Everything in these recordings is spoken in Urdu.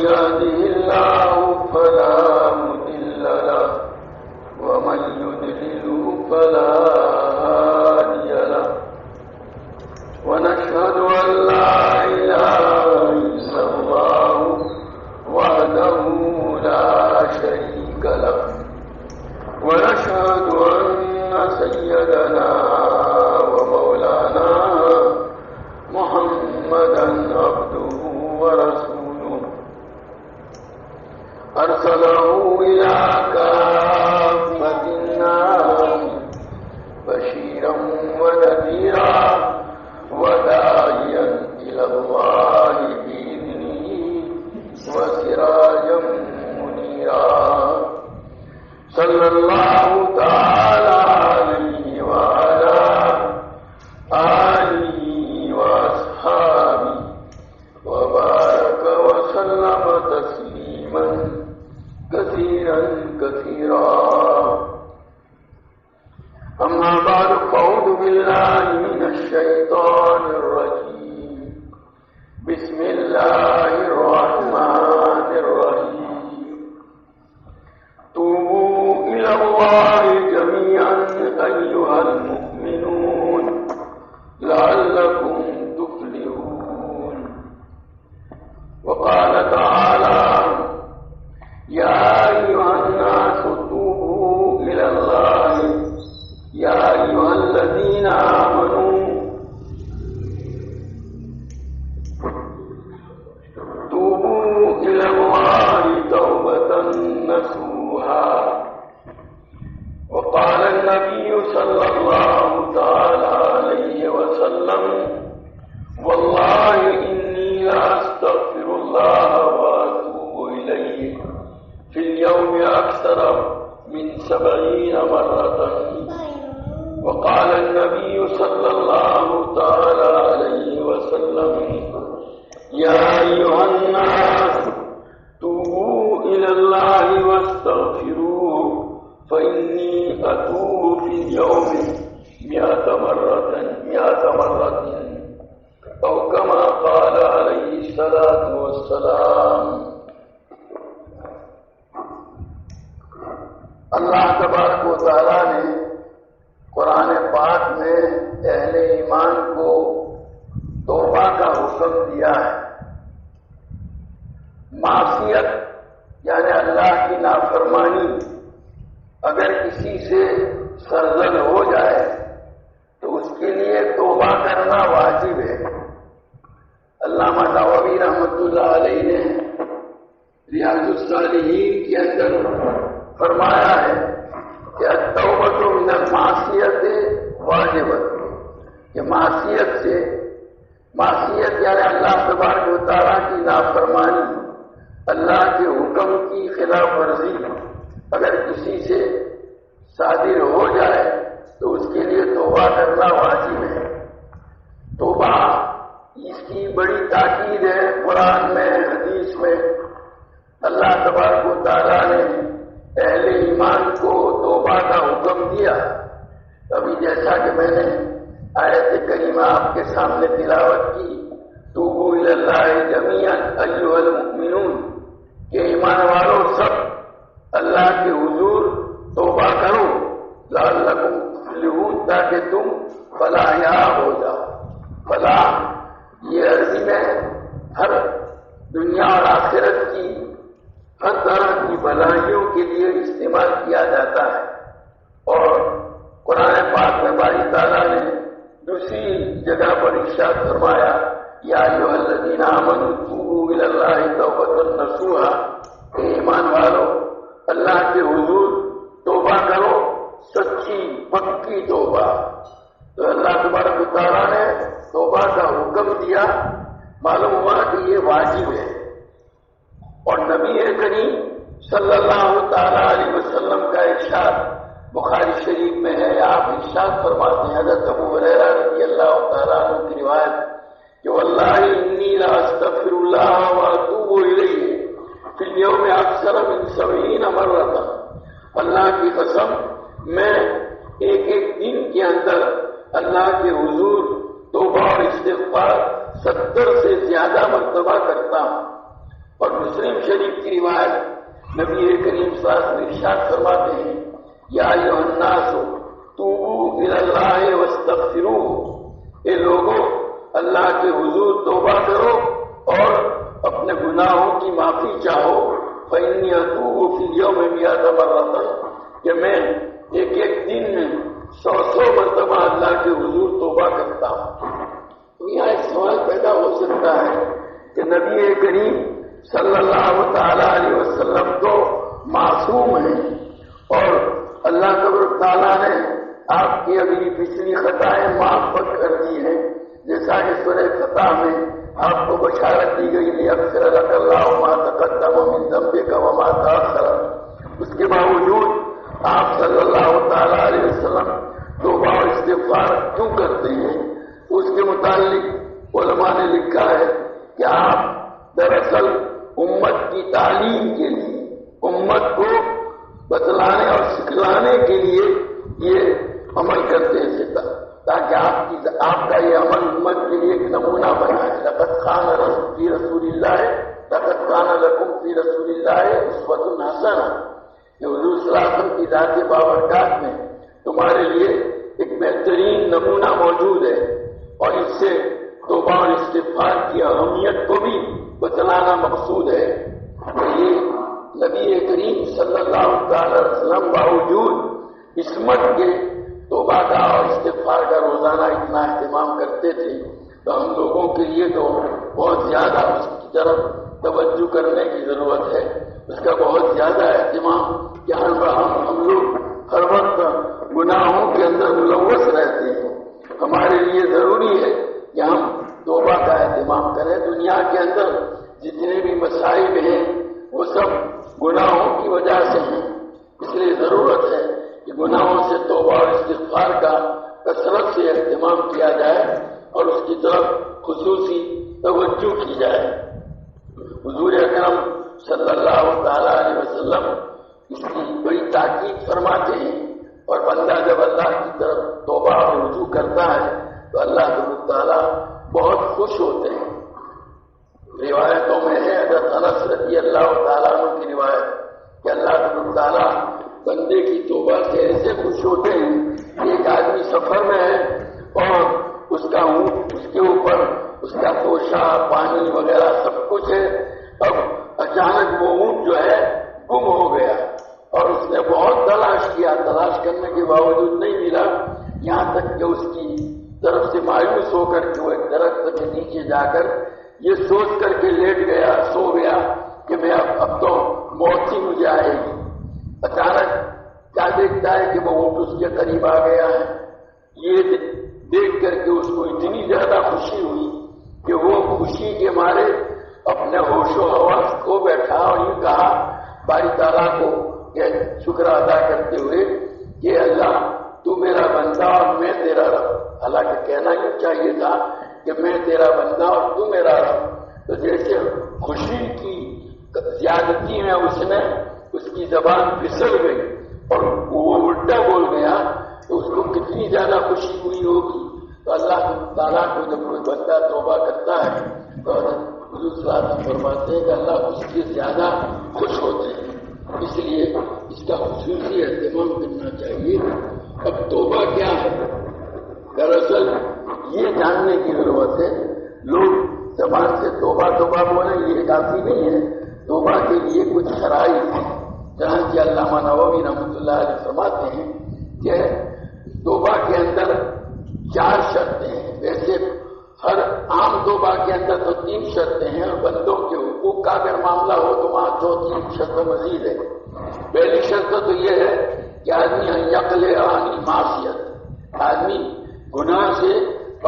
يهده الله فلا مضل له ومن يضلل فلا هادي له ونشهد أن لا إله إلا الله وحده لا شريك له ونشهد أن سيدنا ومولانا محمدا عبده ورسوله أرسله إلى كافة الناس بشيرا ونذيرا وداعيا إلى الله بإذنه وسراجا منيرا صلى الله تعالى عليه وعلى آله وأصحابه وبارك وسلم تسليما كثيرا كثيرا. أما بعد فأعوذ بالله من الشيطان الرجيم. بسم الله الرحمن الرحيم. توبوا إلى الله جميعا أيها المؤمنون لعلكم تفلحون. وقال تعالى يا أيها الناس توبوا إلى الله يا أيها الذين آمنوا توبوا إلى الله توبة نصوحا. وقال النبي صلى الله تعالى عليه وسلم والله إني لأستغفر الله وأتوب إليه في اليوم أكثر من 70 مرة. وقال النبي صلى الله تعالى عليه وسلم يا أيها الناس توبوا إلى الله واستغفروه فإني أتوب في اليوم 100 مرة أو كما قال عليه الصلاة والسلام. اللہ تبارک و تعالیٰ نے قرآن پاک میں اہل ایمان کو توبہ کا حکم دیا ہے. معصیت یعنی اللہ کی نافرمانی اگر کسی سے سرزد ہو جائے تو اس کے لیے توبہ کرنا واجب ہے. علامہ نووی رحمۃ اللہ علیہ نے ریاض الصالحین کے اندر فرمایا ہے کہ التوبۃ من المعصیۃ واجبۃ، کہ معصیت یعنی اللہ تبارک و تعالیٰ کی نافرمانی، اللہ کے حکم کی خلاف ورزی اگر کسی سے صادر ہو جائے تو اس کے لیے توبہ کرنا واجب ہے. توبہ اس کی بڑی تاکید ہے. قرآن میں حدیث میں اللہ تبارک و تعالیٰ نے اہل ایمان کو توبہ کا حکم دیا. ابھی جیسا کہ میں نے آیت کریمہ آپ کے سامنے تلاوت کی توبوا الی اللہ جمیعا ایھا المؤمنون، کہ ایمان والوں سب اللہ کے حضور توبہ کرو لعلکم تفلحون، تاکہ تم فلاح یاب ہو جاؤ. فلاح یہ عربی میں ہر دنیا اور آخرت کی ہر طرح کی بھلائیوں کے لیے استعمال کیا جاتا ہے. اور قرآن پاک میں باری تعالیٰ نے دوسری جگہ پر ارشاد فرمایا یا ایھا الذین آمنوا توبوا الی اللہ توبۃ نصوحا، کہ ایمان والو اللہ کے حضور توبہ کرو، سچی پکی توبہ. تو اللہ تبارک و تعالیٰ نے توبہ کا حکم دیا، معلوم ہوا کہ یہ واجب ہے. اور نبی کریم صلی اللہ تعالیٰ علیہ وسلم کا ارشاد بخاری شریف میں ہے. آپ ارشاد فرماتے ہیں حضرت ابو ہریرہ رضی اللہ تعالیٰ عنہ کی روایت کہ واللہ انی لاستغفر اللہ واتوب الیہ فی اليوم اکثر من 70 مرۃ. اللہ کی قسم میں ایک دن کے اندر اللہ کے حضور توبہ اور استغفار 70 سے زیادہ مرتبہ کرتا ہوں. اور مسلم شریف کی روایت نبی کریم صلی اللہ علیہ وسلم ارشاد فرماتے ہیں یا ایھا الناس توبوا الی اللہ واستغفروہ، اے لوگوں اللہ کے حضور توبہ کرو اور اپنے گناہوں کی معافی چاہو، فإنی اتوب فی اليوم 100 مرۃ، کہ میں ایک دن میں 100 مرتبہ اللہ کے حضور توبہ کرتا ہوں۔ تو یہاں ایک سوال پیدا ہو سکتا ہے کہ نبی کریم صلی اللہ تعالی علیہ وسلم تو معصوم ہیں اور اللہ تبارک تعالیٰ نے آپ کی اگلی پچھلی خطائیں معاف کر دی ہیں، جیسا کہ سورہ فتح میں آپ کو بشارت دی گئی لیغفر لک اللہ ما تقدم من ذنبک وما تأخر، اس کے باوجود آپ صلی اللہ تعالی علیہ وسلم توبہ اور استغفار کیوں کرتے ہیں؟ اس کے متعلق علماء نے لکھا ہے کہ آپ دراصل امت کی تعلیم کے لیے، امت کو بتلانے اور سکھلانے کے لیے یہ عمل کرتے تھے تاکہ آپ کا یہ عمل امت کے لیے ایک نمونہ بنا ہے۔ لقد کان فی رسول اللہ لقد کان لکم فی رسول اللہ اسوۃ حسنہ، کہ حضور صلی اللہ علیہ وسلم کی ذات بابرکات میں تمہارے لیے ایک بہترین نمونہ موجود ہے، اور اس سے توبہ اور استغفار کی اہمیت کو بھی بتلانا مقصود ہے۔ کہ یہ نبی کریم صلی اللہ تعالی وسلم باوجود عصمت کے توبہ کا اور استغفار کا روزانہ اتنا اہتمام کرتے تھے، تو ہم لوگوں کے لیے تو بہت زیادہ اس کی طرف توجہ کرنے کی ضرورت ہے، اس کا بہت زیادہ اہتمام کہ ہم لوگ ہر وقت گناہوں کے اندر ملوث رہتے ہیں۔ ہمارے لیے ضروری ہے کہ ہم توبہ کا اہتمام کریں۔ دنیا کے اندر جتنے بھی مصائب ہیں وہ سب گناہوں کی وجہ سے ہیں، اس لیے ضرورت ہے کہ گناہوں سے توبہ اور استغفار کا کثرت سے اہتمام کیا جائے اور اس کی طرف خصوصی توجہ کی جائے۔ حضور اکرم صلی اللہ تعالی علیہ وسلم اس کی بڑی تاکید فرماتے ہیں، اور بندہ جب اللہ کی طرف توبہ اور رجوع کرتا ہے تو اللہ تعالیٰ بہت خوش ہوتے ہیں۔ روایتوں میں ہے حضرت انس رضی اللہ تعالیٰ عنہ کی روایت کہ اللہ تعالیٰ بندے کی توبہ سے ایسے خوش ہوتے ہیں کہ ایک آدمی سفر میں ہے اور اس کا اونٹ، اس کے اوپر اس کا توشہ، پانی وغیرہ سب کچھ ہے، اب اچانک وہ اونٹ جو ہے گم ہو گیا اور اس نے بہت تلاش کیا، تلاش کرنے کے باوجود نہیں ملا، یہاں تک کہ اس کی طرف سے مایوس ہو کر کے وہ ایک درخت کے نیچے جا کر یہ سوچ کر کے لیٹ گیا، سو گیا کہ میں اب تو موت ہی مجھے آئے گی۔ اچانک کیا دیکھتا ہے کہ وہ اونٹ اس کے قریب آ گیا ہے، یہ دیکھ کر کے اس کو اتنی زیادہ خوشی ہوئی کہ وہ خوشی کے مارے اپنے ہوش و حواس کھو بیٹھا اور یہ کہا باری تعالیٰ کو کہ شکر ادا کرتے ہوئے کہ اللہ تو میرا بندہ اور میں تیرا رب۔ حالانکہ کہنا ہی چاہیے تھا کہ میں تیرا بندہ اور تو میرا رب۔ تو جیسے خوشی کی زیادتی میں اس کی زبان پھسل گئی اور وہ الٹا بول گیا تو اس کو کتنی زیادہ خوشی ہوئی ہوگی۔ تو اللہ تعالیٰ کو جب کوئی بندہ توبہ کرتا ہے تو حضور صلی اللہ علیہ وسلم فرماتے ہیں کہ اللہ اس سے زیادہ خوش ہوتے ہیں، اس لیے اس کا خصوصی اہتمام کرنا چاہیے۔ اب توبہ کیا ہے؟ دراصل یہ جاننے کی ضرورت ہے، لوگ زبان سے توبہ توبہ بولیں یہ کافی نہیں ہے، توبہ کے لیے کچھ شرائط ہیں۔ چنانچہ علامہ نووی رحمۃ اللہ علیہ فرماتے ہیں کہ توبہ کے اندر 4 شرطیں ہیں۔ ویسے ہر عام توبہ کے اندر تو 3 شرطیں ہیں، اور بندوں کے حقوق کا اگر معاملہ ہو تو وہاں 4 شرط مزید ہے۔ پہلی شرط تو یہ ہے کہ آدمی یقل عن معصیت، آدمی گناہ سے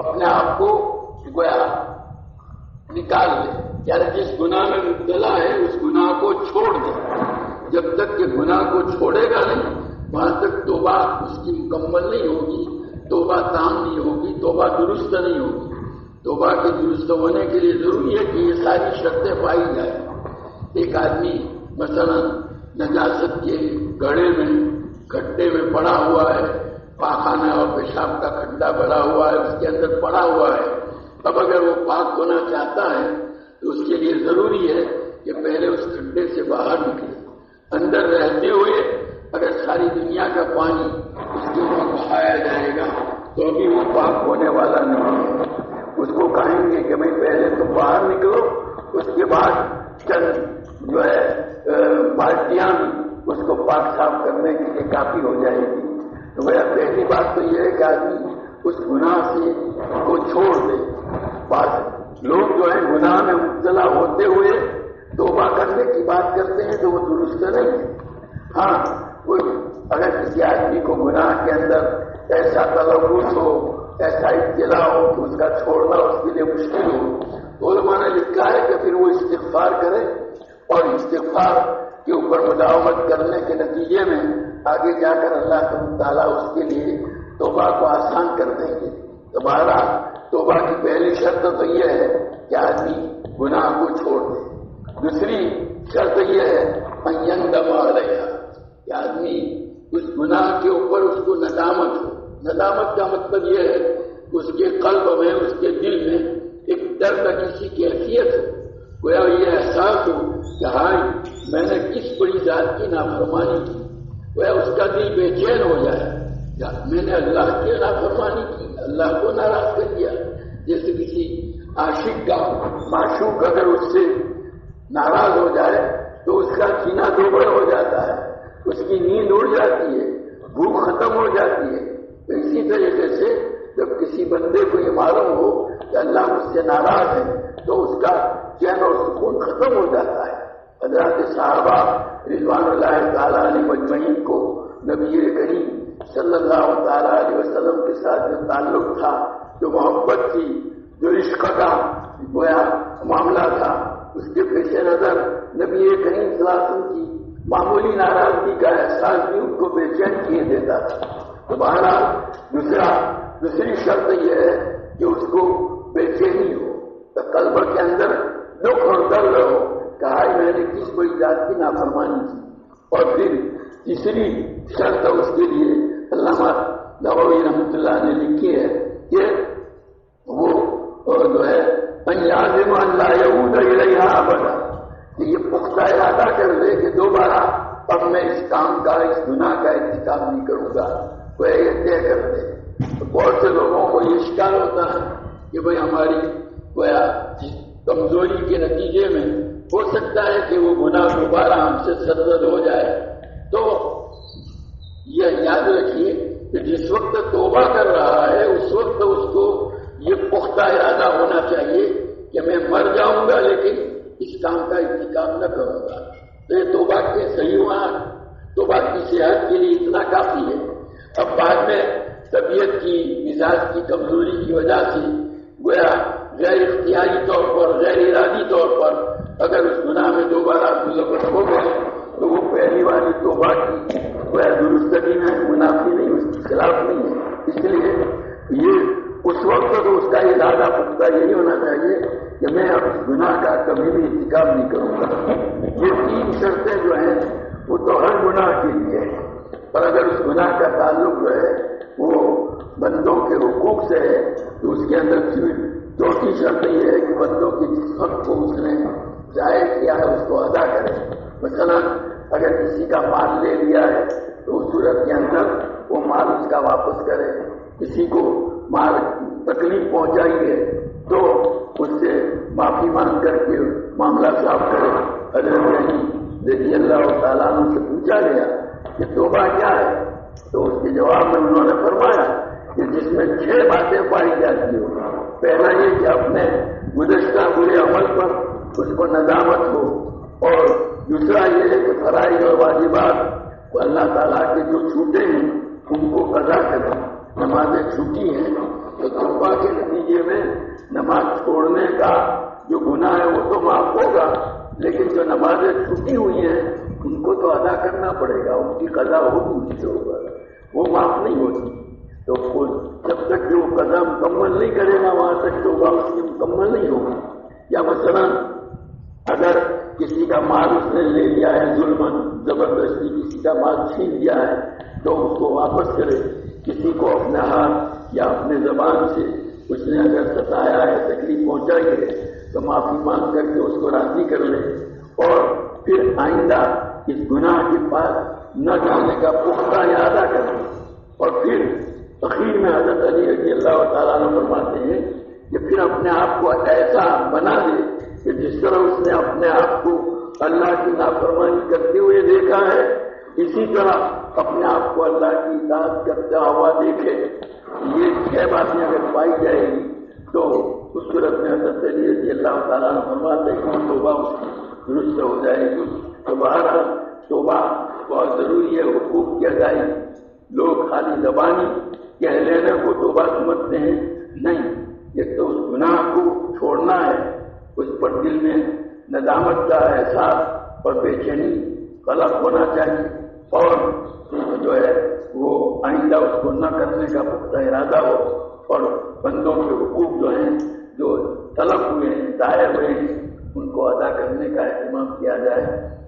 اپنے آپ کو گویا نکال لے، یعنی جس گناہ میں مبتلا ہے اس گناہ کو چھوڑ دے۔ جب تک کہ گناہ کو چھوڑے گا نہیں وہاں تک توبہ اس کی مکمل نہیں ہوگی، توبہ تام نہیں ہوگی، توبہ درست نہیں ہوگی۔ توبہ کے درست ہونے کے لیے ضروری ہے کہ یہ ساری شرطیں پائی جائیں۔ ایک آدمی مثلا نجاست کے گڑھے میں کھڈے میں پڑا ہوا ہے، پاخانہ اور پیشاب کا کھڈا بڑا ہوا ہے، اس کے اندر پڑا ہوا ہے، اب اگر وہ پاک ہونا چاہتا ہے تو اس کے لیے ضروری ہے کہ پہلے اس کھڈے سے باہر نکلے. اندر رہتے ہوئے اگر ساری دنیا کا پانی اس کے اوپر بہایا جائے گا تو بھی وہ پاک ہونے والا نہیں ہے. اس کو کہیں گے کہ بھائی پہلے تو باہر نکلو، اس کے بعد چند جو ہے بالٹیاں اس کو پاک صاف کرنے کے لیے کافی ہو جائے گی. تو میرا پہلی بات تو یہ ہے کہ آدمی اس گناہ سے کو چھوڑ دے. بعض لوگ جو ہے گناہ میں مبتلا ہوتے ہوئے توبہ کرنے کی بات کرتے ہیں تو وہ درست نہیں ہے. ہاں اگر کسی آدمی کو گناہ کے اندر ایسا تلوث ہو، ایسا ابتلا ہو کہ اس کا چھوڑنا اس کے لیے مشکل ہو، تو علماء نے لکھا ہے کہ پھر وہ استغفار کرے اور استغفار کے اوپر مداومت کرنے کے نتیجے میں آگے جا کر اللہ تعالیٰ اس کے لیے توبہ کو آسان کر دیں گے. تو بہرحال توبہ کی پہلی شرط تو یہ ہے کہ آدمی گناہ کو چھوڑ دے. دوسری شرط یہ ہے یندم علیہا کہ آدمی اس گناہ کے اوپر اس کو ندامت ہو. ندامت کا مطلب یہ ہے کہ اس کے قلب میں، اس کے دل میں ایک درد کسی کی حیثیت ہو، گویا یہ احساس ہو کہ ہاں میں نے کس بڑی ذات کی نافرمانی کی. گویا اس کا دل بے چین ہو جائے، میں نے اللہ کی نافرمانی کی، اللہ کو ناراض کر دیا. جیسے کسی عاشق کا معشوق اگر اس سے ناراض ہو جائے تو اس کا سینہ دوبڑ ہو جاتا ہے، اس کی نیند اڑ جاتی ہے، بھوک ختم ہو جاتی ہے. تو اسی طریقے سے جب کسی بندے کو یہ معلوم ہو کہ اللہ مجھ سے ناراض ہے تو اس کا چین اور سکون ختم ہو جاتا ہے. حضرات صحابہ رضوان اللہ تعالیٰ علیہ مجمعین کو نبی کریم صلی اللہ تعالیٰ علیہ وسلم کے ساتھ جو تعلق تھا، جو محبت تھی، جو عشق کا گویا معاملہ تھا، اس کے پیش نظر نبی کریم صلی اللہ علیہ وسلم کی معمولی ناراضگی کا احساس بھی ان کو بے چین کیے دیتا تھا. تو بہرحال دوسری شرط یہ ہے کہ اس کو بے چینی ہو، تو قلب کے اندر دکھ اور درد ہو کہ میں نے کس بڑی ذات کی نافرمانی کی. اور پھر تیسری شرط اس کے لیے علامہ نووی رحمۃ اللہ نے لکھی ہے کہ وہ جو ہے لازم لا یعود الیہا ابدا، کہ یہ پختہ ارادہ کر دے کہ دوبارہ اب میں اس کام کا، اس گناہ کا ارتکاب نہیں کروں گا. وہ یہ طے کر دے. تو بہت سے لوگوں کو یہ شکار ہوتا ہے کہ بھئی ہماری گویا کمزوری کے نتیجے میں ہو سکتا ہے کہ وہ گناہ دوبارہ ہم سے سرزد ہو جائے. تو یہ یاد رکھیے کہ جس وقت توبہ کر رہا ہے اس وقت اس کو یہ پختہ ارادہ ہونا چاہیے کہ میں مر جاؤں گا لیکن اس کام کا ارتکاب نہ کروں گا. تو یہ توبہ کے صحیح ہوا، توبہ کی صحت کے لیے اتنا کافی ہے. اب بعد میں طبیعت کی، مزاج کی کمزوری کی وجہ سے گویا غیر اختیاری طور پر، غیر ارادی طور پر اگر اس گناہ میں دوبارہ ملوث ہو گئے تو وہ پہلی والی توبہ کی گویا درستگی میں منافی نہیں، اس کے خلاف نہیں ہے. اس لیے یہ اس وقت تو اس کا ارادہ پختہ یہی ہونا چاہیے کہ میں اب اس گناہ کا کبھی بھی ارتکاب نہیں کروں گا. یہ تین شرطیں جو ہیں وہ تو ہر گناہ کے لیے ہے، اور اگر اس گناہ کا تعلق جو ہے وہ بندوں کے حقوق سے ہے تو اس کے اندر چوتھی شرط یہ ہے کہ بندوں کے جس حق کو اس نے ضائع کیا ہے اس کو ادا کرے. مثلا اگر کسی کا مال لے لیا ہے تو اس صورت کے اندر وہ مال اس کا واپس کرے. کسی کو مال تکلیف پہنچائی ہے تو اس سے معافی مانگ کر کے معاملہ صاف کرے. حضرت رضی اللہ تعالیٰ عنہ سے پوچھا گیا کہ توبہ کیا ہے، تو اس کے جواب میں انہوں نے فرمایا کہ جس میں 6 باتیں پائی جاتی ہو. پہلا یہ کہ اپنے گزشتہ برے عمل پر اس کو ندامت ہو، اور دوسرا یہ ہے کہ فرائض اور واجبات کو اللہ تعالیٰ کے جو چھوٹے ہیں ان کو قضا کرے. نمازیں چھوٹی ہیں تو توبہ کے نتیجے میں نماز چھوڑنے کا جو گناہ ہے وہ تو معاف ہوگا، لیکن جو نمازیں چھوٹی ہوئی ہیں ان کو تو ادا کرنا پڑے گا، ان کی قضا ہوگی، اس سے ہوگا، وہ معاف نہیں ہوتی. تو جب تک کہ وہ قضا مکمل نہیں کرے گا وہاں تک توبہ اس کی مکمل نہیں ہوگی. یا مثلا اگر کسی کا مال اس نے لے لیا ہے ظلماً، زبردستی کسی کا مال چھین لیا ہے تو اس کو واپس کرے. کسی کو اپنے ہاتھ یا اپنے زبان سے اس نے اگر ستایا ہے، تکلیف پہنچائی ہے تو معافی مانگ کر کے اس کو راضی کر لے. اور پھر آئندہ اس گناہ کے پاس نہ جانے کا پختہ ارادہ کریں. اور پھر اخیر میں حضرت علی رضی اللہ تعالیٰ عنہ فرماتے ہیں کہ پھر اپنے آپ کو ایسا بنا دے کہ جس طرح اس نے اپنے آپ کو اللہ کی نافرمانی کرتے ہوئے دیکھا ہے اسی طرح اپنے آپ کو اللہ کی اطاعت کرتا ہوا دیکھے. یہ 6 باتیں اگر پائی جائے گی تو اس صورت میں حضرت علی رضی اللہ تعالیٰ عنہ فرماتے ہیں کہ توبہ درست ہو جائے گی. تو بہرحال توبہ بہت ضروری ہے. حقوق کی ادائیگی لوگ خالی زبانی کہہ لینے کو توبہ سمجھتے ہیں، نہیں، یہ تو اس گناہ کو چھوڑنا ہے. اس پر دل میں ندامت کا احساس اور بے چینی غلط ہونا چاہیے اور جو ہے وہ آئندہ اس کو نہ کرنے کا پختہ ارادہ ہو اور بندوں کے حقوق جو ہیں جو طلب ہوئے ہیں دائر ہوئے ہیں ان کو ادا کرنے کا اہتمام کیا جائے.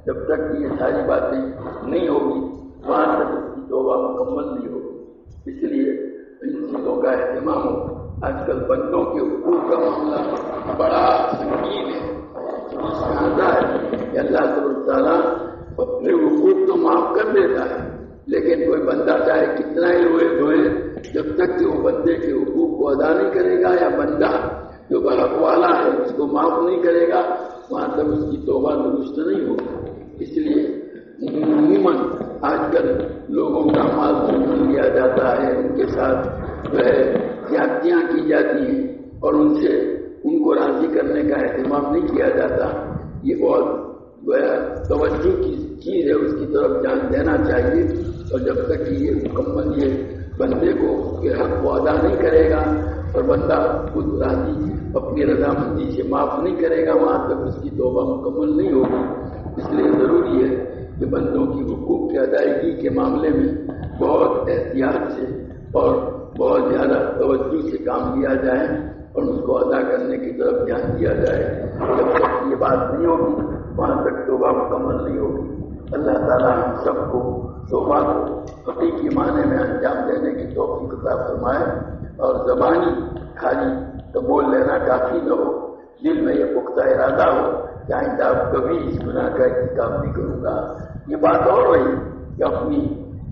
جب تک یہ ساری باتیں نہیں ہوگی وہاں تک اس کی توبہ مکمل نہیں ہوگی. اس لیے ان چیزوں کا اہتمام ہو. آج کل بندوں کے حقوق کا معاملہ بڑا سنگین ہے. آتا ہے کہ اللہ سبحانہ تعالیٰ اپنے حقوق تو معاف کر دیتا ہے لیکن کوئی بندہ چاہے کتنا ہی روئے دھوئے جب تک کہ وہ بندے کے حقوق کو ادا نہیں کرے گا یا بندہ جو برحق والا ہے اس کو معاف نہیں کرے گا وہاں تک اس کی توبہ درست نہیں ہوگی. اس لیے عموماً آج کل لوگوں کا مال ظلم لیا جاتا ہے، ان کے ساتھ جو ہے زیادتیاں کی جاتی ہیں اور ان کو راضی کرنے کا اہتمام نہیں کیا جاتا. یہ بہت توجہ کی چیز ہے، اس کی طرف دھیان دینا چاہیے. اور جب تک کہ یہ مکمل یہ بندے کو اس کے حق کو ادا نہیں کرے گا اور بندہ خود راضی اپنی رضامندی سے معاف نہیں کرے گا وہاں تک اس کی توبہ مکمل نہیں ہوگی. اس لیے ضروری ہے کہ بندوں کی حقوق کی ادائیگی کے معاملے میں بہت احتیاط سے اور بہت زیادہ توجہ سے کام لیا جائے اور اس کو ادا کرنے کی طرف دھیان دیا جائے. جب تک یہ بات نہیں ہوگی وہاں تک توبہ مکمل نہیں ہوگی. اللہ تعالیٰ ہم سب کو توبہ کو حقیقی معنی میں انجام دینے کی توفیق عطا فرمائے اور زبانی خالی تو بول لینا کافی نہ ہو، دل میں یہ پختہ ارادہ ہو کہ آئندہ اب کبھی اس گناہ کا ارتکاب نہیں کروں گا. یہ بات اور رہی کہ اپنی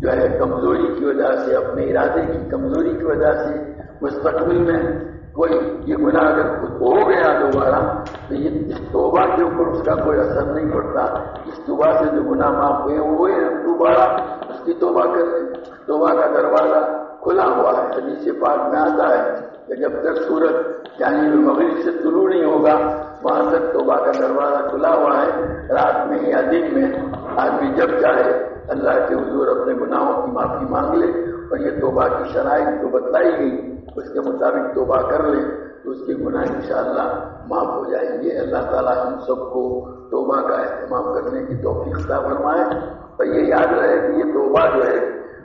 جو ہے کمزوری کی وجہ سے اپنے ارادے کی کمزوری کی وجہ سے مستقبل میں کوئی یہ گناہ اگر ہو گیا دوبارہ تو یہ اس توبہ کے اوپر اس کا کوئی اثر نہیں پڑتا. اس توبہ سے جو گناہ معاف ہوئے وہ دوبارہ اس کی توبہ کر لیں. توبہ کا دروازہ کھلا ہوا ہے. حدیث پاک میں آتا ہے کہ جب تک سورج یعنی مغرب سے طلوع نہیں ہوگا وہاں تک توبہ کا دروازہ کھلا ہوا ہے. رات میں یا دن میں آدمی جب چاہے اللہ کے حضور اپنے گناہوں کی معافی مانگ لے اور یہ توبہ کی شرائط جو بتلائی گئی اس کے مطابق توبہ کر لے تو اس کے گناہ انشاءاللہ معاف ہو جائیں گے. اللہ تعالیٰ ہم سب کو توبہ کا اہتمام کرنے کی توفیق عطا فرمائے. اور یہ یاد رہے کہ یہ توبہ جو ہے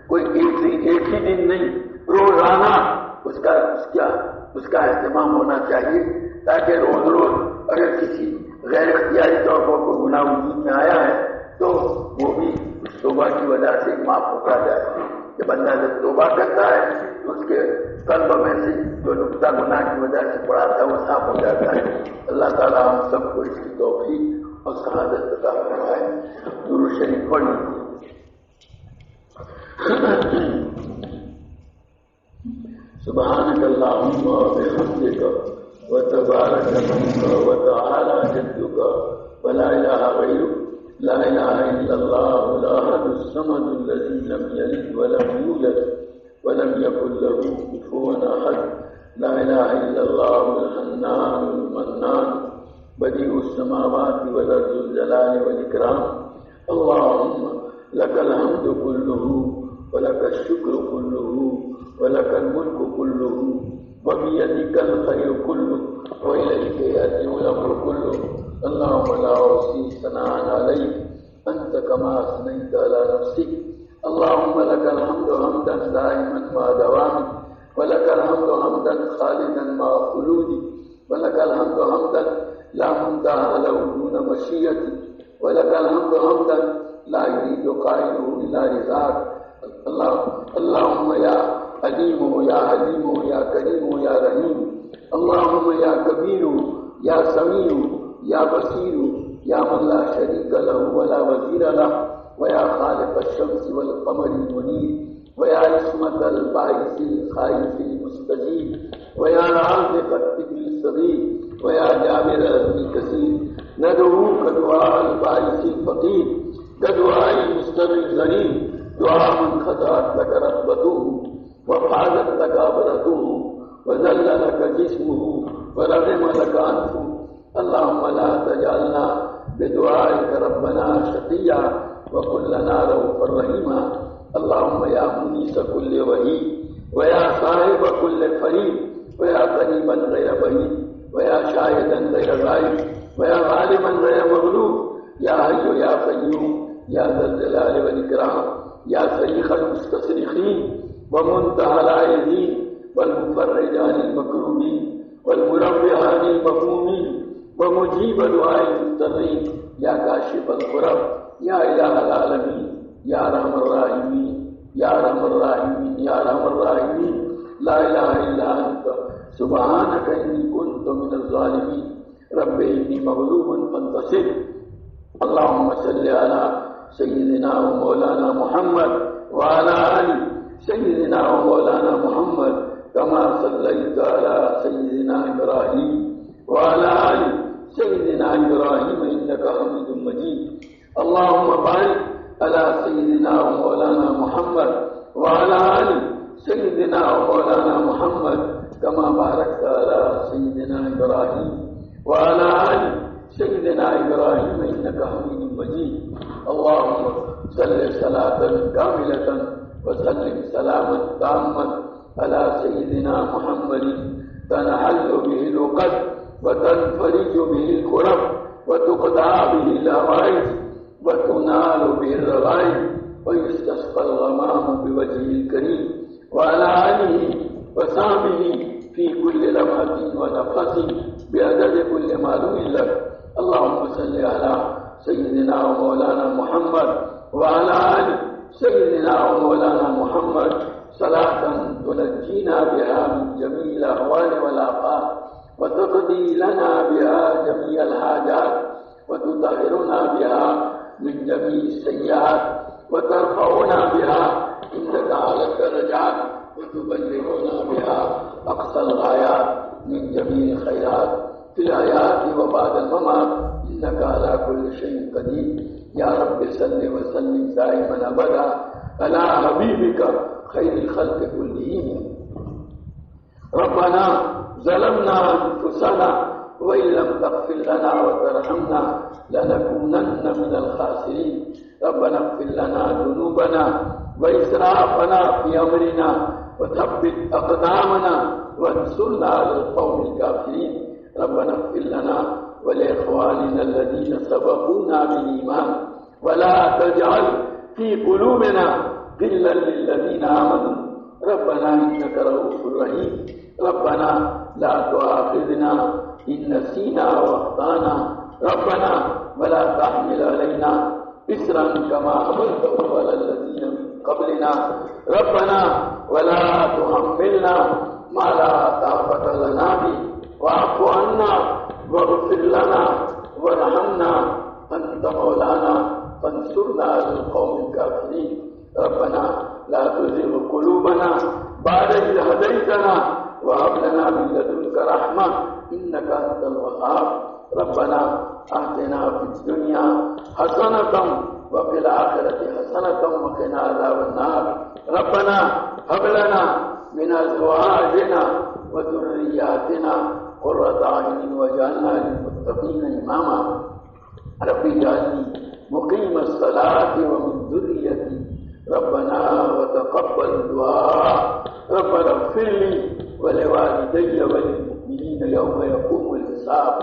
کوئی ایک ہی دن نہیں، روزانہ اس کا اہتمام ہونا چاہیے تاکہ روز روز اگر کسی غیر اختیاری طور پر کوئی گناہ وجود میں آیا ہے تو وہ بھی اس توبہ کی وجہ سے معاف ہوتا جائے. کہ بندہ جب توبہ کرتا ہے تو اس کے قلب میں سے جو نقطہ گناہ کی وجہ سے پڑا تھا وہ صاف ہو جاتا ہے. اللہ تعالیٰ ہم سب کو اس کی توفیق اور سعادت عطا فرمائے. درود شریف پڑھ لیجیے. سبحانك اللهم وبحمدك وتبارك اسمك وتعالى جدك ولا اله غيرك لا اله الا الله الاحد الصمد الذي لم يلد ولم يولد ولم يكن له كفوا احد لا اله الا الله الحنان المنان بديع السماوات والارض ذو الجلال والاكرام. اللهم لك الحمد كله ولك الشكر كله ولك الملك كله وبيدك الخير كله وإليك يأتي الأمر كله. اللهم لا أحصي ثناء عليك أنت كما أثنيت على نفسك. اللهم لك الحمد حمدا دائما مع دوامك ولك الحمد حمدا خالدا مع خلودك ولك الحمد حمدا لا منتهى له دون مشيئتك ولك الحمد حمدا لا يريد قائله إلا رضاك. اللهم يا عليم يا حليم يا كريم يا رحيم. اللهم يا كبير يا سميع يا بصير یا من لا شریک له ولا وزیر له ویا خالق الشمس والقمر المنیر ویا عصمت الباعث الخائف المستجیب ویا رازق الطفل الصغیر ویا جابر العزم الكثیر ندعوك دعاء الباعث الفقیر كدعاء المستر الغريب دعاء من خضعت لك رغبته وفاضت لك عبرته وذل لك جسمه ورغم لك انفه اللهم لا تجعلنا بدعائك ربنا شقيا وكن لنا رؤوفا رحيما اللهم يا مونس كل وحيد ويا صاحب كل فريد ويا قريبا غير بعيد ويا شاهدا غير غائب ويا غالبا غير مغلوب يا حي يا قيوم يا ذا الجلال والاكرام يا صريخ المستصرخين ومنتهى العائذين والمفرج عن المكروبين والمربع عن المغمومين ومجيب دعاء المضطرين يا كاشف الكرب يا إله العالمين يا ارحم الراحمين يا ارحم الراحمين يا ارحم الراحمين لا اله الا انت سبحانك اني كنت من الظالمين رب اني مغلوب فانتصر اللهم صل على سيدنا ومولانا محمد وعلى ال سيدنا ومولانا محمد كما صليت على سيدنا ابراهيم وعلى ال سيدنا ابراهيم انك حميد مجيد اللهم بارك على سيدنا ومولانا محمد وعلى ال سيدنا ومولانا محمد كما باركت على سيدنا ابراهيم وعلى ال سيدنا ابراهيم انك حميد مجيد اللهم صل صلاة كاملة وسلم سلاما تاما على سيدنا محمد تنحل به العقد وتنفرج به الكرب وتقطع به الهوائج وتنال به الرغائب ويستسقى الغمام بوجهه الكريم وعلى آله وصحبه في كل لمحة ونفس بعدد كل معلوم لك اللهم صل على سيدنا ومولانا محمد وعلى آل سيدنا ومولانا محمد صلاة تنجينا بها من جميع الأهوال والآفات وتقضي لنا بها جميع الحاجات وتطهرنا بها من جميع السيئات وترفعنا بها عندك على الدرجات وتبلغنا بها أقصى الغايات من جميع الخيرات في الحياة وبعد الممات إنك على كل شيء قدير يا رب صل وسلم دائما أبدا على حبيبك خير الخلق كلهم ربنا ظلمنا أنفسنا وإن لم تغفر لنا وترحمنا لنكونن من الخاسرين ربنا اغفر لنا ذنوبنا وإسرافنا في أمرنا وثبت أقدامنا وانصرنا على القوم الكافرين ربنا اغفر لنا ولإخواننا الذين سبقونا بالإيمان ولا تجعل في قلوبنا غلا للذين آمنوا ربنا إنك رؤوف رحيم ربنا لا تؤاخذنا إن نسينا وأخطأنا ربنا ولا تحمل علينا إسرا كما حملته على الذين من قبلنا ربنا ولا تحملنا ما لا طاقة لنا به واعف عنا واغفر لنا وارحمنا أنت مولانا فانصرنا على القوم الكافرين ربنا لا تزغ قلوبنا بعد إذ هديتنا وهب لنا من لدنك رحمة إنك أنت الوهاب ربنا آتنا في الدنيا حسنة وفي الآخرة حسنة وقنا عذاب النار ربنا هب لنا من أزواجنا وذرياتنا قرة أعين واجعلنا للمتقين إماما رب اجعلني مقيم الصلاة ومن ذريتي ربنا وتقبل دعاء ربنا اغفر لي ولوالدي وللمؤمنين يوم يقوم الحساب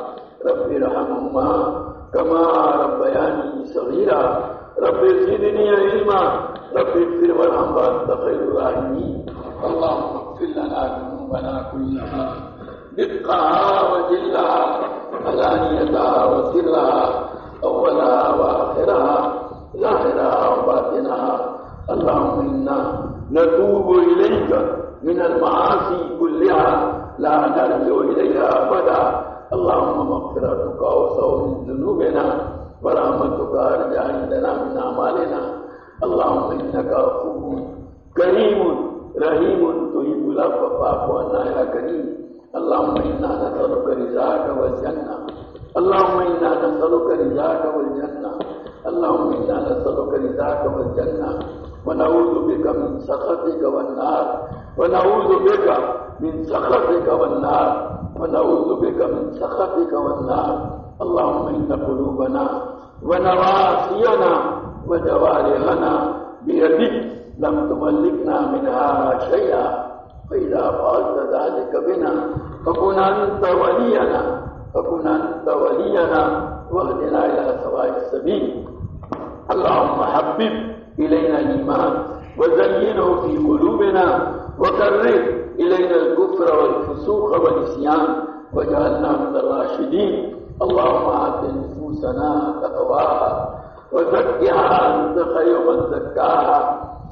رب ارحمهما كما ربياني صغيرا رب زدني علما رب اغفر وارحم وانت خير الراحمين اللهم اغفر لنا ذنوبنا كلها دقها وجلها علانيتها وسرها اولها واخرها ظاهرها وباطنها اللهم انا نتوب اليك من المعاصي كلها لا نرجو اليها ابدا اللهم مغفرتك أوسع من ذنوبنا ورحمتك أرجى عندنا من أعمالنا. اللهم إنك عفو كريم رحيم تحب العفو فاعف عنا يا كريم. اللهم إنا نسألك رضاك والجنة. اللهم إنا نسألك رضاك والجنة. اللهم إنا نسألك رضاك والجنة ونعوذ بك من سخطك والنار. ونعوذ بك من سخطك والنار. ونعوذ بك من سخطك والنار. اللهم إن قلوبنا ونواصينا وجوارحنا بيدك لم تملكنا منها شيئا، فإذا فعلت ذلك بنا فكن أنت ولينا واهدنا إلى سواء السبيل. اللهم حبب إلينا الإيمان وزينه في قلوبنا وكره إلينا الكفر والفسوق والعصيان واجعلنا من الراشدين. اللهم آت نفوسنا تقواها وزكها أنت خير من زكاها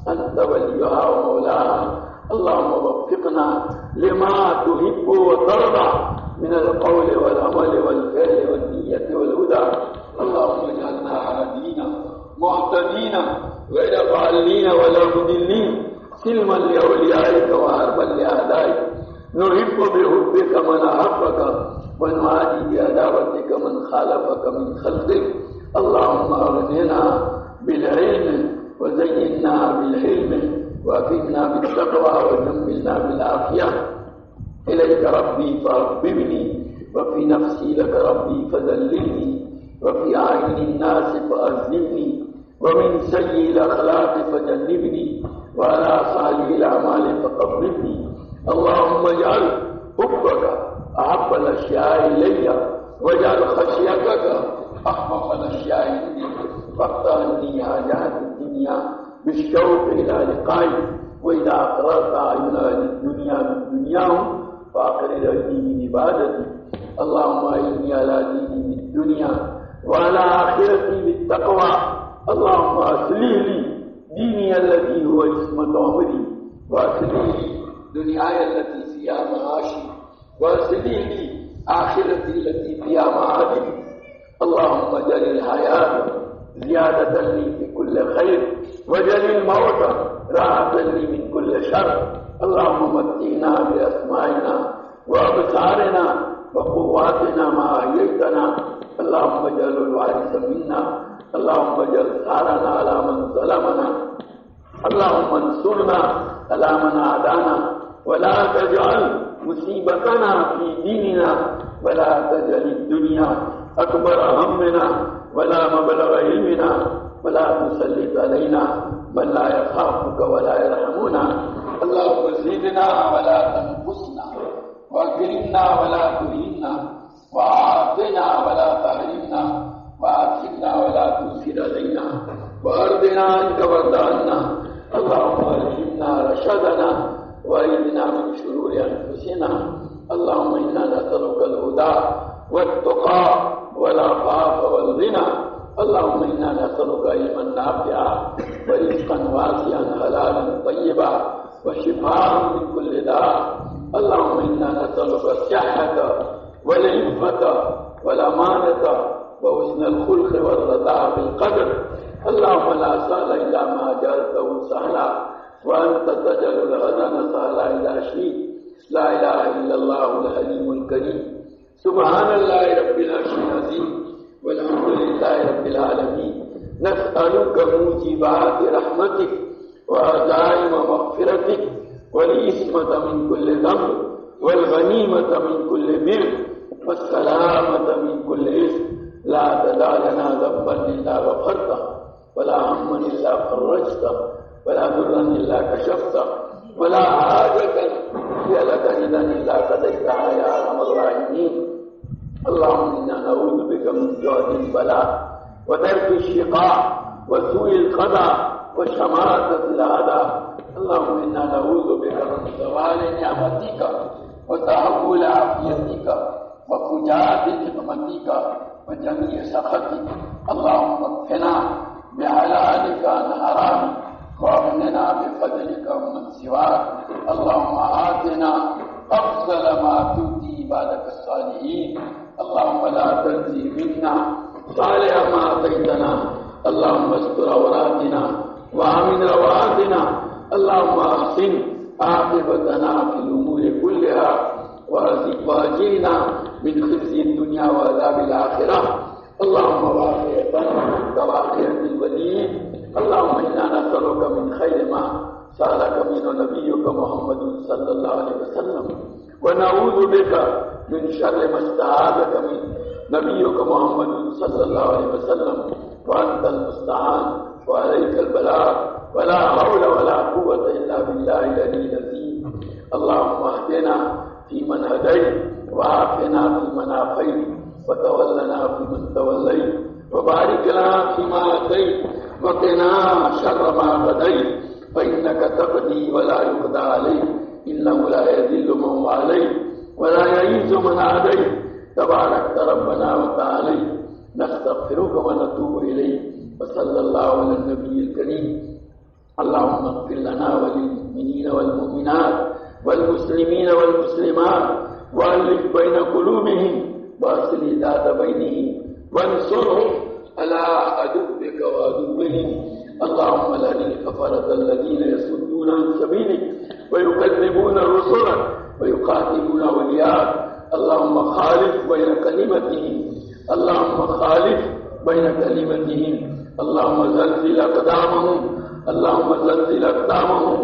أنت وليها ومولاها. اللهم وفقنا لما تحب وترضى من القول والعمل والفعل والنية والهدى. اللهم اجعلنا هادين مهتدين غير ضالين ولا مضلين سلما لأوليائك وحربا لأعدائك. نحب بحبك من أحبك ونعادي بعداوتك من خالفك من خلقك. اللهم أغننا بالعلم وزينا بالحلم وأكرمنا بالتقوى وجملنا بالعافية. إليك ربي فحببني وفي نفسي لك ربي فذللني وفي أعين الناس فأذلني ومن سيء الأخلاق فجنبني وعلى صالح الأعمال فقبلني. اللهم اجعل حبك أحب الأشياء إلي واجعل خشيتك أخفف الأشياء إلي واقطع عني حاجات الدنيا بالشوق إلى لقائك. وإذا أقررت أعيننا للدنيا من دنياهم فأقرر أيدي من عبادتي. اللهم أعني على ديني بالدنيا وعلى آخرتي بالتقوى. اللهم أصلح لي ديني الذي هو عصمة عمري وأصلح لي دنياي التي فيها معاشي وأصلح لي آخرتي التي فيها معادي. اللهم اجعل الحياة زيادة لي في كل خير واجعل الموت راحة لي من كل شر. اللهم متعنا بأسماعنا وأبصارنا وقواتنا ما أحييتنا. اللهم اجعل الوارث منا. اللهم اجعل ثارنا على من ظلمنا. اللهم انصرنا على من عادانا ولا تجعل مصيبتنا في ديننا ولا تجعل الدنيا أكبر همنا ولا مبلغ علمنا ولا تسلط علينا من لا يخافك ولا يرحمنا. اللهم زدنا ولا تنقصنا واكرمنا ولا تهنا وأعطنا ولا تحرمنا وأعطنا ولا تؤثر علينا وأرضنا عنك وارض عنا. اللهم ألهمنا رشدنا وأعذنا من شرور أنفسنا. اللهم إنا نسألك الهدى والتقى والعفاف والغنى. اللهم إنا نسألك علما نافعا ورزقا واسعا حلالا طيبا وشفاء من كل داء. اللهم إنا نسألك الصحة والعفة والأمانة وحسن الخلق والرضا بالقدر. اللهم لا سهل إلا ما جعلته سهلا وأنت تجعل الحزن سهلا إذا شئت. لا إله إلا الله الحليم الكريم. سبحان الله رب العرش العظيم والحمد لله رب العالمين. نسألك موجبات رحمتك وعزائم مغفرتك والعصمة من كل ذنب والغنيمة من كل بر والسلامة من كل إثم. لا تدع لنا ذنبا إلا غفرته ولا هما إلا فرجته ولا ضرا إلا كشفته ولا حاجة هي لك إذا إلا قضيتها يا أرحم الراحمين. اللهم إنا نعوذ بك من جهد البلاء ودرك الشقاء وسوء القضاء وشماتة الأعداء. اللهم إنا نعوذ بك من زوال نعمتك وتحول عافيتك وفجاءة نقمتك وجميع سخطك. اللهم اكفنا بحلالك عن حرامك واغننا بفضلك ومن سواك. اللهم آتنا أفضل ما تؤتي عبادك الصالحين اللهم لا تنزي منا صالح ما أعطيتنا اللهم استر عوراتنا وآمن روعاتنا اللهم أحسن عاقبتنا في الأمور كلها وأجرنا من خزي الدنيا وعذاب الآخرة اللهم واقعتنا كواقعة الوليد اللهم إنا نسألك من خير ما سألك منه نبيك محمد صلى الله عليه وسلم ونعوذ بك من شر ما استعاذك من نبيك محمد صلى الله عليه وسلم وأنت المستعان وعليك البلاغ ولا حول ولا قوة إلا بالله العلي العظيم اللهم اهدنا فيمن هديت وعافنا فيمن عافيت وتولنا فيمن توليت وبارك لنا فيما آتيت وقنا شر ما قضيت فإنك تقضي ولا يقضى عليك إنه لا يذل من واليت ولا يعز من عاديت تبارك ربنا وتعالى نستغفرك ونتوب إليك وصلى الله على النبي الكريم اللهم اغفر لنا وللمؤمنين والمؤمنات والمسلمين والمسلمات وألف بين قلوبهم وأصلح ذات بينهم وانصرهم على عدوك وعدوهم اللهم لعن الكفرة الذين يصدون عن سبيلك ويكذبون الرسل ويقاتلون أولياءك اللهم خالف بين كلمتهم اللهم خالف بين كلمتهم اللهم زلزل أقدامهم اللهم زلزل أقدامهم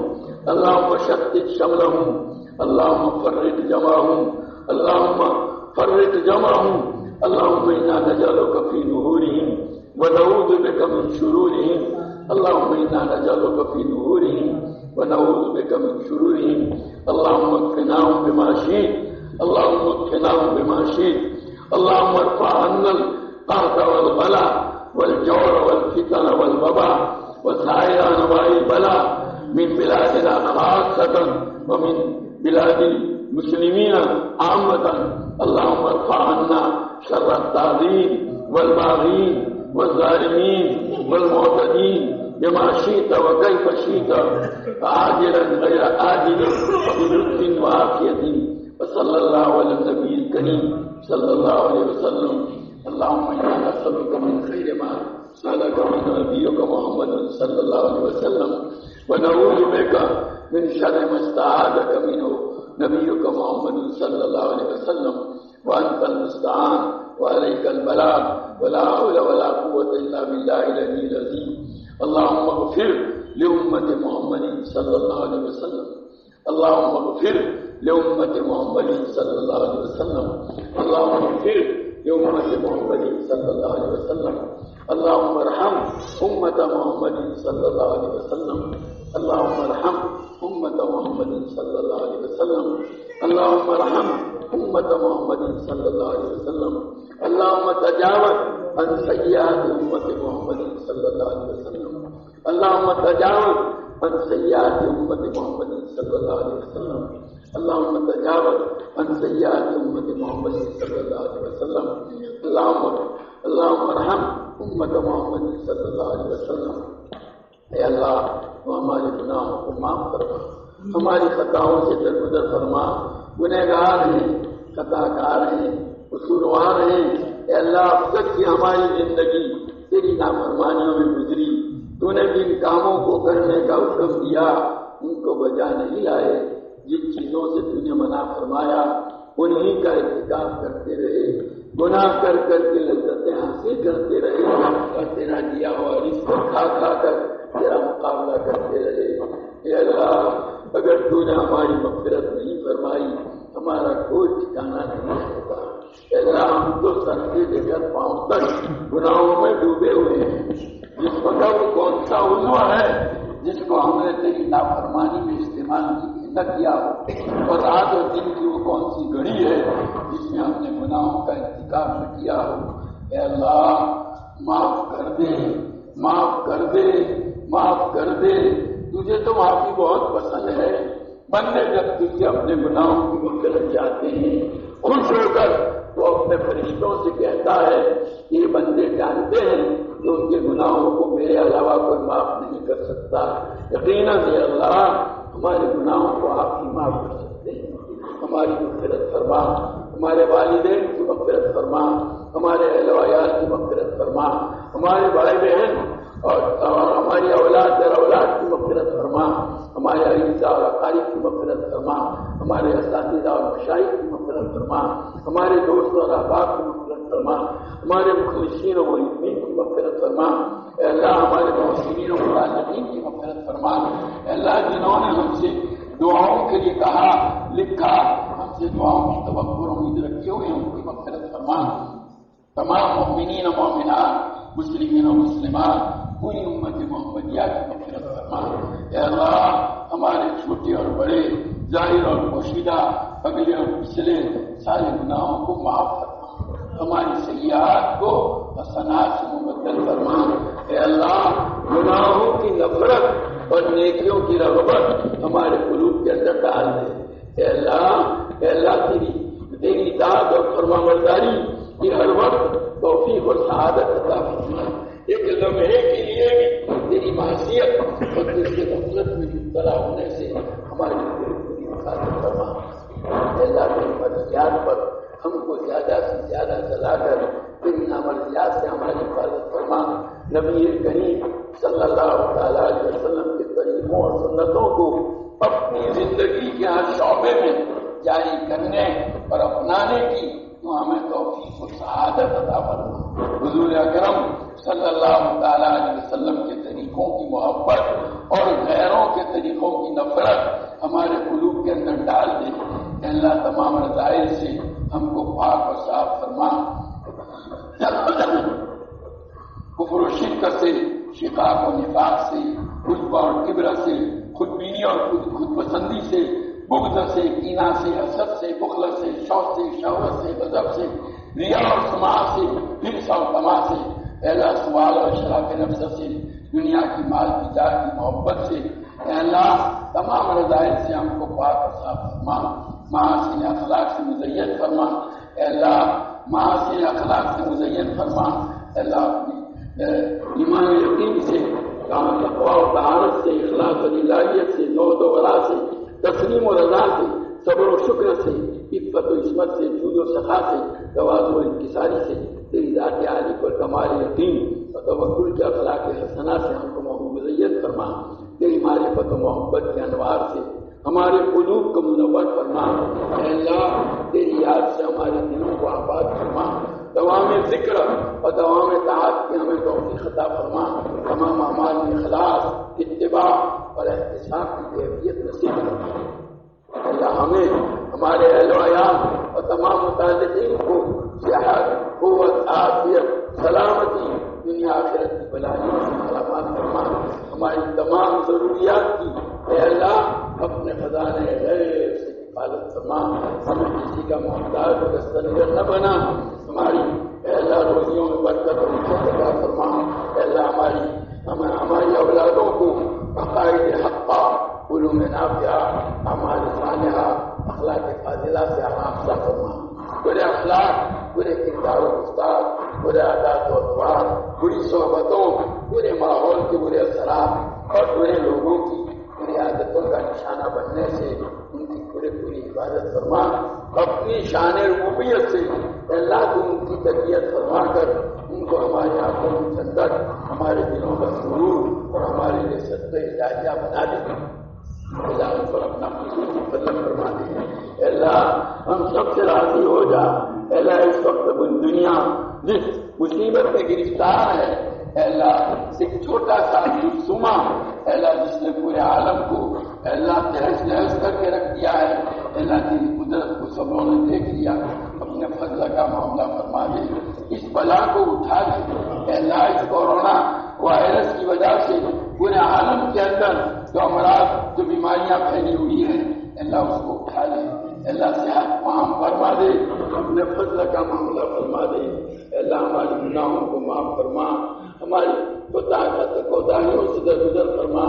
اللهم شتت شملهم اللهم فرق جمعهم اللهم فرق جمعهم اللهم إنا نجعلك في نهورهم ونعوذ بك من شرورهم اللهم إنا نجعلك في نهورهم ونعوذ بك من شرورهم اللهم اكفناهم بما شئت اللهم اكفناهم بما شئت اللهم ارفع عنا القهر والبلاء والجور والفتن والوباء وسائر أنواع البلاء من بلادنا خاصة ومن بلاد المسلمين عامة اللهم ارفع عنا شر الطاغين والباغين والظالمين والمعتدين بما شئت وكيف شئت عاجلا غير آجل بلطف وعافية وصلى الله على النبي الكريم صلى الله عليه وسلم اللهم إنا نسألك من خير ما سألك من نبيك محمد صلى الله عليه وسلم ونعوذ بك من شر ما استعاذك منه نبيك محمد صلى الله عليه وسلم وأنت المستعان وعليك البلاغ ولا حول ولا قوة إلا بالله العلي العظيم اللهم اغفر لأمة محمد صلى الله عليه وسلم اللهم اغفر لأمة محمد صلى الله عليه وسلم اللهم اغفر لأمة محمد صلى الله عليه وسلم اللهم ارحم أمة محمد صلى الله عليه وسلم اللهم ارحم أمة محمد صلى الله عليه وسلم اللهم ارحم أمة محمد صلى الله عليه وسلم اللهم تجاوز عن سيئات أمة محمد صلى الله عليه وسلم اللهم تجاوز عن سيئات أمة محمد صلى الله عليه وسلم اللهم تجاوز عن سيئات أمة محمد صلى الله عليه وسلم اللهم ارحم أمة محمد صلى الله عليه وسلم اے اللہ تو ہمارے گناہوں کو معاف فرما ہماری خطاؤں سے درگزر فرما گنہگار ہیں خطا کار ہیں قصوروار ہیں اے اللہ اب تک کی ہماری زندگی تیری نافرمانیوں میں گزری تو نے جن کاموں کو کرنے کا حکم دیا ان کو بجا نہیں لائے جن چیزوں سے تو نے منع فرمایا انہی کا ارتکاب کرتے رہے گناہ کر کر کے لذتیں حاصل کرتے رہے اور تیرا دیا ہوا رزق کھا کھا کر تیرا مقابلہ کرتے رہے اے اللہ اگر تو نے ہماری مغفرت نہیں فرمائی ہمارا کوئی ٹھکانا نہیں ہوگا اے اللہ ہم تو سر سے لے کر پاؤں تک گناہوں میں ڈوبے ہوئے ہیں جس وقت وہ کون سا عضو ہے جس کو ہم نے تیری نافرمانی میں استعمال نہ کیا ہو اور رات اور دن کی وہ کون سی گھڑی ہے جس میں ہم نے گناہوں کا ارتکاب نہ کیا ہو اے اللہ معاف کر دے معاف کر دے معاف کر دے تجھے تو معافی بہت پسند ہے بندے جب تجھے اپنے گناہوں کی مغفرت چاہتے ہیں خوش ہو کر وہ اپنے فرشتوں سے کہتا ہے یہ بندے جانتے ہیں کہ ان کے گناہوں کو میرے علاوہ کوئی معاف نہیں کر سکتا یقیناً یہ اللہ ہمارے گناہوں کو آپ ہی معاف کر سکتے ہیں ہماری مغفرت فرما ہمارے والدین کی مغفرت فرما، ہمارے اہل و عیال کی مغفرت فرما، ہمارے بھائی بہن اور ہماری اولاد در اولاد کی مغفرت فرما، ہمارے عزیزہ اور اقارب کی مغفرت فرما، ہمارے اساتذہ اور مشائخ کی مغفرت فرما، ہمارے دوست اور احباب کی مغفرت فرما، ہمارے مخلصین و مرید کی مغفرت فرما، اے اللہ ہمارے محسنین و متعلقین کی مغفرت فرما، اے اللہ جنہوں نے ہم سے دعاؤں کے لیے کہا لکھا، ہم سے دعاؤں کی توقع امید رکھے ہوئے ان کی مغفرت فرما، تمام مؤمنین و مومنات، مسلمین و مسلمات، پوری امت محمدیہ کی مغفرت فرما، اے اللہ ہمارے چھوٹے اور بڑے، ظاہر اور پوشیدہ، اگلے اور پچھلے سارے گناہوں کو معاف فرما، ہماری سیئات کو حسنات سے مبدل فرما، اے اللہ گناہوں کی نفرت اور نیکیوں کی رغبت ہمارے قلوب کے اندر ڈال دے، اے اللہ تیری اطاعت اور فرمانبرداری کی ہر وقت توفیق اور سعادت عطا فرما، ایک لمحے کے لیے بھی تیری معصیت اور تیری غفلت میں مبتلا ہونے سے ہماری پوری حفاظت فرما، اے اللہ تیری مرضیات پر ہم کو زیادہ سے زیادہ چلا کر تیری نامرضیات سے ہماری حفاظت فرما، نبی کریم صلی اللہ تعالیٰ علیہ وسلم کے طریقوں اور سنتوں کو اپنی زندگی کے ہر شعبے میں جاری کرنے اور اپنانے کی تو ہمیں توفیق و سعادت عطا فرما، حضور اکرم صلی اللہ تعالیٰ علیہ وسلم کے طریقوں کی محبت اور غیروں کے طریقوں کی نفرت ہمارے قلوب کے اندر ڈال دے، اے اللہ تمام رذائل سے ہم کو پاک اور صاف فرما، کفر و شرک سے، شقاق و نفاق سے، عجب اور کبر سے، خود بینی اور خود پسندی سے، بغض سے، کینہ سے، حسد سے، بخل سے، شوق سے، شہوت سے، غضب سے، ریا اور سماع سے، حرص اور طمع سے، اے اللہ سوال اور اشراف نفس سے، دنیا کی مال کی جان کی محبت سے، اے اللہ تمام رذائل سے ہم کو پاک اور صاف فرما، محاسن اخلاق سے مزین فرما، اے اللہ محاسن اخلاق سے مزین فرما، اے اللہ اپنی ایمان و یقین سے، تقویٰ و طہارت سے، اخلاص و الہیت سے، زہد و ورع سے، تسلیم و رضا سے، صبر و شکر سے، عفت و عصمت سے، جود و سخا سے، تواضع و انکساری سے، تیری ذات عالی پر کمال یقین اور توکل کے اخلاق حسنہ سے ہم کو مزین فرما، تیری معرفت و محبت کے انوار سے ہمارے قلوب کو منور فرما، اے اللہ تیری یاد سے ہمارے دلوں کو آباد فرما، دوام ذکر اور دوام طاعت کی ہمیں توفیق عطا فرما، تمام اعمال میں اخلاص، اتباع اور احتساب کی کیفیت نصیب فرما، اللہ ہمیں ہمارے اہل و عیال اور تمام متعلقین کو صحت، قوت، عافیت، سلامتی، دنیا آخرت کی بلائیوں سے سلامت فرما، ہماری تمام ضروریات کی اے اللہ اپنے خزانے غیب سے حفاظت فرما، ہمیں کسی کا محتاج اور دستنگر نہ بنا، ہماری اے اللہ روزیوں میں برکت اور عزت عطا فرما، اے اللہ ہماری اولادوں کو عقائد حقہ، علوم نافعہ، اعمال صالحہ، اخلاق فاضلہ سے حافظہ فرما، برے اخلاق، برے کردار و گفتار، برے عادات و اطوار، بری صحبتوں، برے ماحول کے برے اثرات اور برے لوگوں کی بری عادتوں کا نشانہ بننے سے ان کی پوری حفاظت فرما، اپنی شان ربوبیت سے اللہ تو ان کی تربیت فرما کر ان کو ہماری آنکھوں کی ٹھنڈک، ہمارے دلوں کا سرور اور ہمارے لیے صدقہ جاریہ بنا دے، اللہ ہم پر اپنا خصوصی فضل فرما دے، اللہ ہم سب سے راضی ہو جا، اللہ اس وقت دنیا جس مصیبت میں گرفتار ہے، اللہ ایک چھوٹا سا جرثومہ اللہ جس نے پورے عالم کو اللہ تہس کر کے رکھ دیا ہے، اللہ تیری قدرت کو سب لوگوں نے دیکھ لیا، اپنے فضل کا معاملہ فرما دے، اس بلا کو اٹھا دے، اللہ اس کورونا وائرس کی وجہ سے پورے عالم کے اندر جو امراض جو بیماریاں پھیلی ہوئی ہیں اللہ اس کو اٹھا دے، اللہ صحت عام فرما دے، اپنے فضل کا معاملہ فرما دے، اللہ ہمارے گناہوں کو معاف فرما، ہماری کوتاہیوں سے درگزر فرما،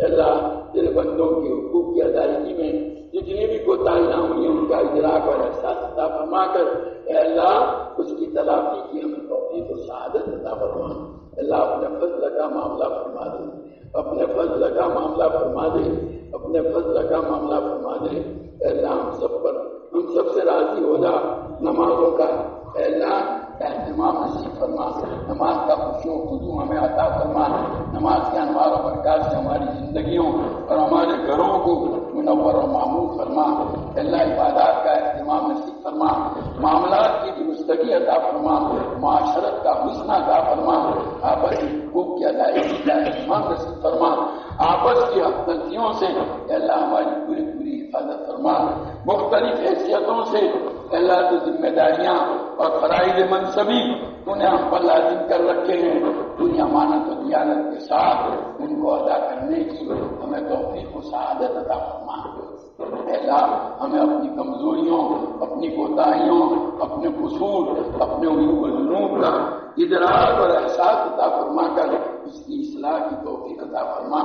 اللہ تیرے بندوں کے حقوق کی ادائیگی میں جتنی بھی کوتاہیاں ہوئی ان کا ادراک اور احساس عطا فرما کر اے اللہ اس کی تلافی کی ہمیں توفیق و سعادت عطا فرما، اللہ اپنے فضل کا معاملہ فرما دے، اپنے فضل کا معاملہ فرما دے، اپنے فضل کا معاملہ فرما دے، اے اللہ ہم سب پر ہم سب سے راضی ہو جا نمازوں کا اے اللہ اہتمام نصیب فرما، نماز کا خشوع و خضوع ہمیں عطا فرما، نماز کے انوار و برکات سے ہماری زندگیوں اور ہمارے گھروں کو منور و معمور فرما، اللہ عبادات کا اہتمام نصیب فرما، معاملات کی درستگی عطا فرما، معاشرت کا حسن عطا فرما، آپس کی حقوق کی ادائیگی کا اہتمام نصیب فرما، آپس کی غلطیوں سے اللہ ہماری پوری حفاظت فرما، مختلف حیثیتوں سے اللہ تو ذمہ داریاں اور فرائض منصبی تو نے ہم پر لازم کر رکھے ہیں، پوری امانت و دیانت کے ساتھ ان کو ادا کرنے کی ہمیں توفیق و سعادت عطا فرما۔ اللہ ہمیں اپنی کمزوریوں، اپنی کوتاہیوں، اپنے قصور، اپنے عیوب و ذنوب کا ادراک اور احساس عطا فرما کر اس کی اصلاح کی توفیق عطا فرما۔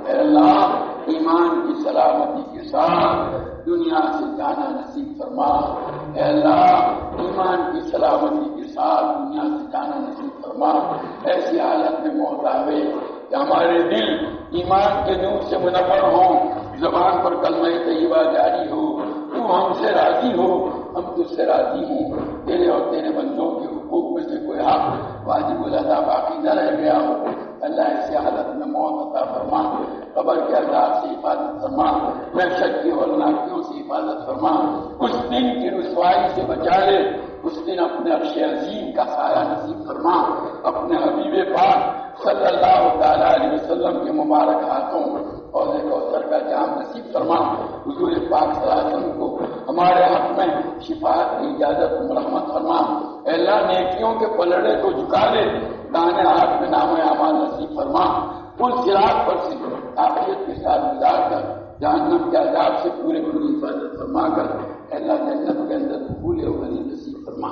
اے اللہ ایمان کی سلامتی کے ساتھ دنیا سے جانا نصیب فرما، اے اللہ ایمان کی سلامتی کے ساتھ دنیا سے جانا نصیب فرما، ایسی حالت میں موت آوے کہ ہمارے دل ایمان کے نور سے منور ہوں، زبان پر کلمہ طیبہ جاری ہو، تو ہم سے راضی ہو، ہم تجھ سے راضی ہوں، تیرے اور تیرے بندوں کے حقوق میں سے کوئی حق واجب الادا باقی نہ رہ گیا ہو۔ اللہ ایسی حالت میں موت عطا فرما، قبر کے عذاب سے حفاظت فرما، وحشت کی ہولناکیوں سے حفاظت فرما، اس دن کی رسوائی سے بچا لے، اس دن اپنے عرش عظیم کا سایہ نصیب فرما، اپنے حبیب پاک صلی اللہ تعالی علیہ وسلم کے مبارک ہاتھوں حوض کوثر کا جام نصیب فرما، حضور پاک صلی اللہ علیہ وسلم کو ہمارے حق میں شفاعت کی اجازت رحمت فرما، اے اللہ نیکیوں کے پلڑے کو جھکا دے، دانے ہاتھ میں نام اعمال نصیب فرما، پل صراط پر سے عافیت کے ساتھ گزار کر جہنم کے عذاب سے پوری حفاظت فرما کر اے اللہ جنت کے اندر پورے غنی نصیب فرما،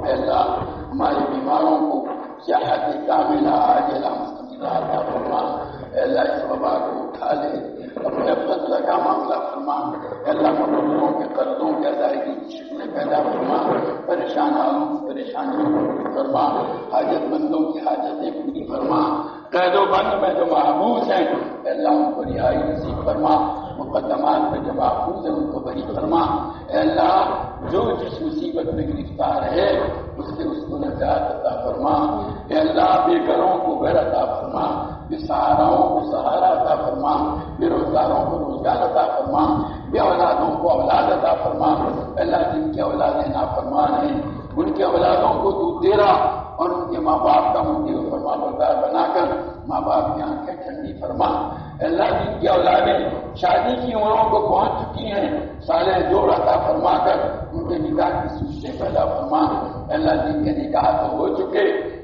اے اللہ ہمارے بیماروں کو صحت کاملہ عاجلہ مستمرہ عطا فرما، اے اللہ اس وبا کو اٹھا لے، اپنے فضل کا معاملہ فرما، اے اللہ مقبولوں کے قرضوں کی ادائیگی کی شکلیں پیدا فرما، پریشان حالوں کی پریشانیوں کو دور فرما، حاجت مندوں کی حاجتیں پوری فرما، قید و بند میں جو محبوس ہیں اے اللہ ان کو رہائی نصیب فرما، مقدمات میں جو محفوظ ہیں ان کو بری فرما، اے اللہ جو جس مصیبت میں گرفتار ہے اس کو نجات عطا فرما، اے اللہ بے گھروں کو گھر عطا فرما، بے سہاراؤں کو سہارا عطا فرما، بے روزگاروں کو روزگار عطا فرما، بے اولادوں کو اولاد عطا فرما، اے اللہ جن کی اولادیں نافرمان ہیں ان کے اولادوں کو تو تیرا اور ان کے ماں باپ کا مدعی و فرما بردار بنا کر ماں باپ کی آنکھیں ٹھنڈی فرما، اللہ جن کی اولادیں شادی کی عمروں کو پہنچ چکی ہیں صالح جوڑ عطا فرما کر ان کے نکاح کی سوچیں پیدا فرما، اللہ جن کے نکاح تو ہو چکے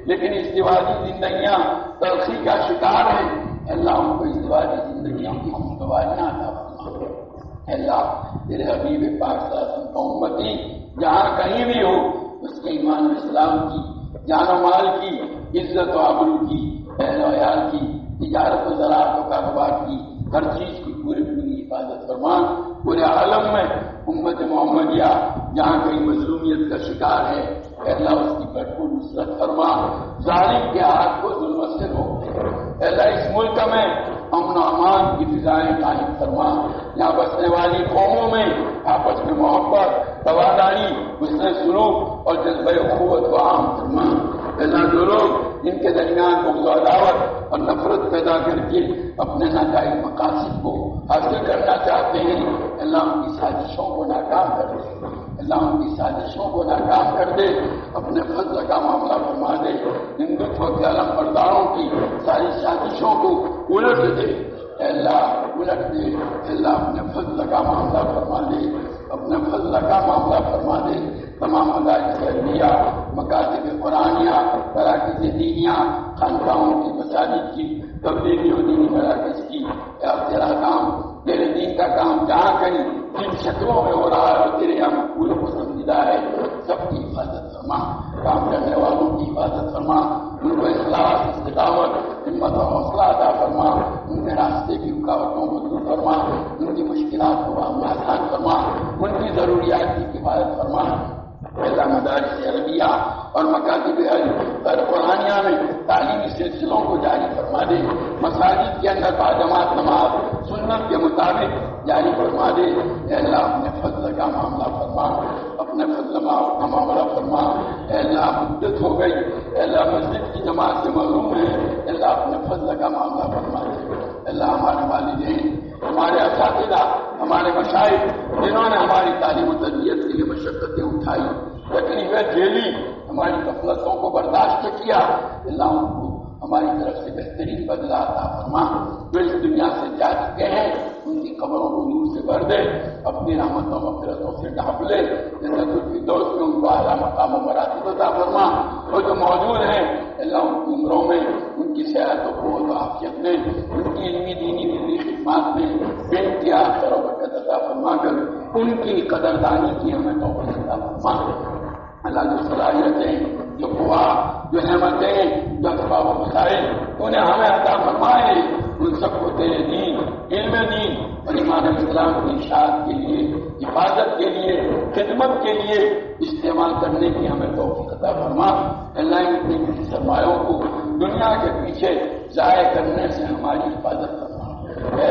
لیکن ازدواجی زندگیاں تلخی کا شکار ہیں، اللہ ان کو ازدواجی زندگیوں کی خوشگواریاں عطا فرما، اللہ تیرے حبیب پاک صلی اللہ علیہ وسلم کا امتی جہاں کہیں بھی ہو اس کے ایمان و اسلام کی، جان و مال کی، عزت و آبرو کی، اہل و عیال کی، تجارت و زراعت و کاروبار کی، ہر چیز کی پوری حفاظت فرما، پورے عالم میں امت محمدیہ جہاں کہیں مظلومیت کا شکار ہے اے اللہ اس کی بھرپور نصرت فرما، ظالم کے ہاتھ کو ظلمت سے روک دے، اے اللہ اس ملک میں امن و امان کی فضائیں قائم فرما، یہاں بسنے والی قوموں میں آپس میں محبت، رواداری، حسن سلوک اور جذبہ اخوت کو عام فرما، اللہ جو لوگ ان کے درمیان بغض و عداوت اور نفرت پیدا کر کے اپنے ناجائز مقاصد کو حاصل کرنا چاہتے ہیں اللہ ان کی سازشوں کو ناکام کر دے، اللہ ان کی سازشوں کو ناکام کر دے، اپنے فضل کا معاملہ فرما دے، ہندوتو کے علم برداروں کی ساری سازشوں کو الٹ دے، اے اللہ الٹ دے، اللہ اپنے فضل کا معاملہ فرما دے، اپنے فضل کا معاملہ فرما دے، تمام مدارس علمیہ، مکاتب قرآنیہ، مراکز دینیہ، خانقاہوں کی، مساجد کی، تبلیغی و دینی مراکز کی، تیرا کام، تیرے دین کا کام جہاں کہیں جن شکلوں میں ہو رہا ہے تیرے یہاں مقبول و پسندیدہ ہے، سب کی حفاظت فرما، کام کرنے والوں کی حفاظت فرما، ان کو اخلاص، استقامت، ہمت و حوصلہ عطا فرما، ان کے راستے کی رکاوٹوں کو دور فرما، ان کی مشکلات کو آسان فرما، ان کی ضروریات کی کفایت فرما، اللہ مدارس عربیہ اور مکاتب قرآنیہ میں تعلیمی سلسلوں کو جاری فرما دے، مساجد کے اندر باجماعت نماز سنت کے مطابق جاری فرما دے۔ اے اللہ اپنے فضل کا معاملہ فرما، اپنے فضل کا معاملہ فرما۔ اے اللہ مدت ہو گئی، اے اللہ مسجد کی جماعت سے محروم ہے، اے اللہ اپنے فضل کا معاملہ فرما دے۔ اے اللہ ہمارے والدین، ہمارے اساتذہ، ہمارے مشائخ جنہوں نے ہماری تعلیم و تربیت کے لیے مشقتیں اٹھائی، تکلیفیں جھیلی، ہماری غفلتوں کو برداشت کیا، اللہ ان کو ہماری طرف سے بہترین بدلہ عطا فرما۔ جو اس دنیا سے جا چکے ہیں ان کی قبروں کو نور سے بھر دے، اپنی رحمتوں مغفرتوں سے ڈھانپ لے، جنت الفردوس میں ان کو اعلیٰ مقام و مراتب عطا فرما۔ وہ جو موجود ہیں اللہ ان کی عمروں میں، ان کی صحت و قوت و عافیت میں، ان کی علمی دینی دینی خدمات میں بے انتہا خیر و برکت عطا فرما کر ان کی قدردانی کی ہمیں توفیق عطا فرما۔ اللہ جو صلاحیتیں، جو قوا، جو نعمتیں، جو اسباب و وسائل انہیں ہمیں عطا فرمائے، ان سب کو تیرے دین، علم دین اور ایمان اسلام کی اشاعت کے لیے، حفاظت کے لیے، خدمت کے لیے استعمال کرنے کی ہمیں توفیق عطا فرما۔ اللہ اتنے کسی سرمایوں کو دنیا کے پیچھے ضائع کرنے سے ہماری حفاظت فرما۔ اے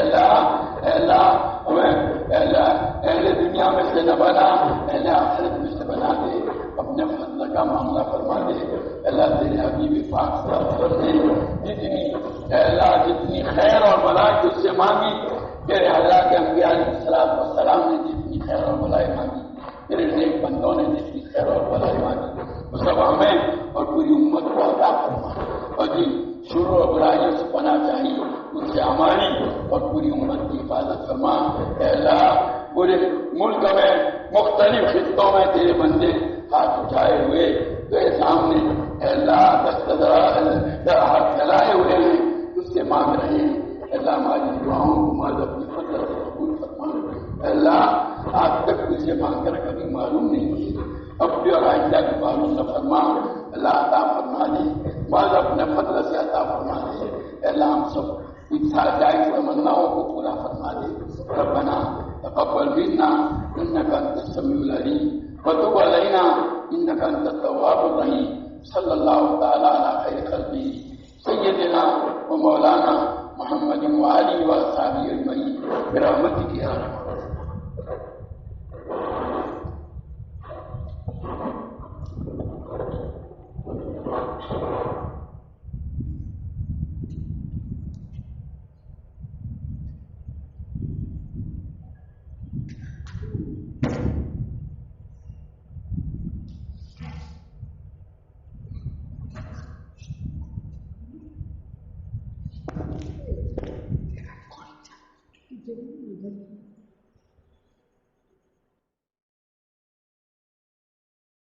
اللہ ہمیں اہل دنیا میں سے نہ بنا، اہل آخرت میں سے بنا دے، اپنے فضل کا معاملہ فرما دے۔ اللہ تیرے حبیب پاک صلی اللہ علیہ وسلم نے جتنی خیر اور بھلائی تجھ سے مانگی، تیرے حضرات انبیاء علیہ السلام نے جتنی خیر اور بھلائی مانگی، تیرے نیک بندوں نے جتنی خیر اور بھلائی مانگی، وہ سب ہمیں اور پوری امت کو عطا فرما۔ اور جن شرور اور برائیوں سے پناہ چاہیے ان سے ہماری اور پوری امت کی حفاظت فرما۔ اے اللہ پورے ملک میں مختلف خطوں میں تیرے بندے ہاتھ اٹھائے ہوئے تیرے سامنے اے اللہ ہاتھ پھیلائے ہوئے ہیں، اس سے مانگ رہے ہیں۔ اے اللہ ہماری دعاؤں کو ماض اپنی فضل سے قبول فرما۔ اے اللہ آج تک تجھے مانگ کر کبھی معلوم نہیں ہوئی، اب بھی اور آئندہ کی معلوم نہ فرما۔ اللہ عطا فرما دے، بعض اپنے فضل سے عطا فرما دے۔ اے اللہ ہم سب جائز تمناؤں کو پورا فرما دے۔ ربنا تقبل منا انك انت السميع العليم وتب علينا انك انت التواب الرحيم۔ صلی اللہ تعالی علی خیر خلقہ سیدنا و مولانا محمد وآلہ و اصحابہ اجمعین برحمتک یا رب۔